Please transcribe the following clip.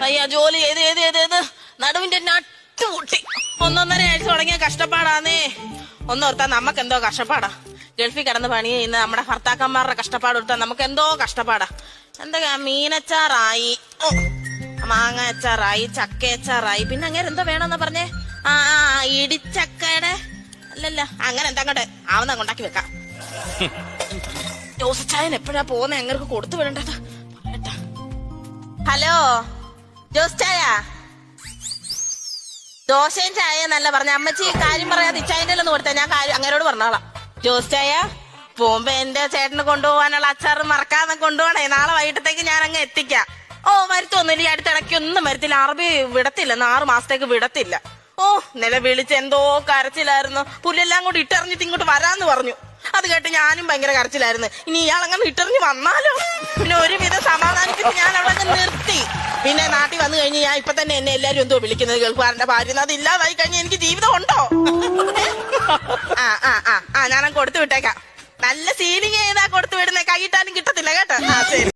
അയ്യാ ജോലി ചെയ്ത് നടുവിന്റെ നട്ടുമുട്ടി 1.5 ആഴ്ച തുടങ്ങിയ കഷ്ടപ്പാടാന്നേ. ഒന്നോർത്താ നമുക്ക് എന്തോ കഷ്ടപ്പാടാ. ഗൾഫിൽ കിടന്ന് പണി ചെയ്യുന്ന നമ്മുടെ ഭർത്താക്കന്മാരുടെ കഷ്ടപ്പാട് ഓർത്താ നമുക്ക് എന്തോ കഷ്ടപ്പാടാ. എന്തൊക്കെയാ മീനച്ചാറായി, മാങ്ങ അച്ചാറായി, ചക്ക അച്ചാറായി, പിന്നെ അങ്ങനെ എന്തോ വേണമെന്നാ പറഞ്ഞേ? ഇടിച്ചക്കയുടെ അല്ലല്ല അങ്ങനെ എന്താ അങ്ങോട്ട് ആവുന്ന കൊണ്ടാക്കി വെക്കാം. ജോസച്ചായൻ എപ്പോഴാ പോകുന്ന ഞങ്ങൾക്ക് കൊടുത്തു വിടേണ്ടത്? ഹലോ ജോസ് ചായ, ദോശയും ചായ എന്നല്ല പറഞ്ഞ അമ്മച്ചി. കാര്യം പറയാതെ ഇച്ചായന്റെ ഒന്ന് കൊടുത്താ ഞാൻ അങ്ങനോട് പറഞ്ഞോളാം. ജോസ് ചായ പോകുമ്പോ എന്റെ ചേട്ടന് കൊണ്ടുപോകാനുള്ള അച്ചാറ് മറക്കാതെ കൊണ്ടുപോകണേ. നാളെ വൈകിട്ടത്തേക്ക് ഞാൻ അങ്ങ് എത്തിക്കാം. ഓ വരുത്തൊന്നുമില്ല, ഈ അടുത്തിടയ്ക്ക് ഒന്നും വരത്തില്ല. അറബി വിടത്തില്ല, 6 മാസത്തേക്ക് വിടത്തില്ല. ഓ നില വിളിച്ച് എന്തോ കരച്ചിലായിരുന്നു. പുല്ലെല്ലാം കൂടി ഇട്ടെറിഞ്ഞിട്ട് ഇങ്ങോട്ട് വരാന്ന് പറഞ്ഞു. അത് കേട്ട് ഞാനും ഭയങ്കര കരച്ചിലായിരുന്നു. ഇനി ഇയാളങ്ങനെ ഇട്ടെറിഞ്ഞ് വന്നാലോ? പിന്നെ ഒരുവിധം സമാധാനിപ്പിച്ച് ഞാൻ അവിടെ അങ്ങ് നിർത്തി. പിന്നെ നാട്ടിൽ വന്നു കഴിഞ്ഞ് ഞാൻ ഇപ്പൊ തന്നെ എന്നെ എല്ലാരും എന്തോ വിളിക്കുന്നത് ഗൾഫുകാരന്റെ ഭാര്യ. അത് ഇല്ലാതായി കഴിഞ്ഞാൽ എനിക്ക് ജീവിതം ഉണ്ടോ? ഞാനങ്ങ് കൊടുത്തു വിട്ടേക്കാം. നല്ല സീലിംഗ് ചെയ്താ കൊടുത്തു വിടുന്നേ, കൈയിട്ടാലും കിട്ടത്തില്ല കേട്ടോ. ശരി.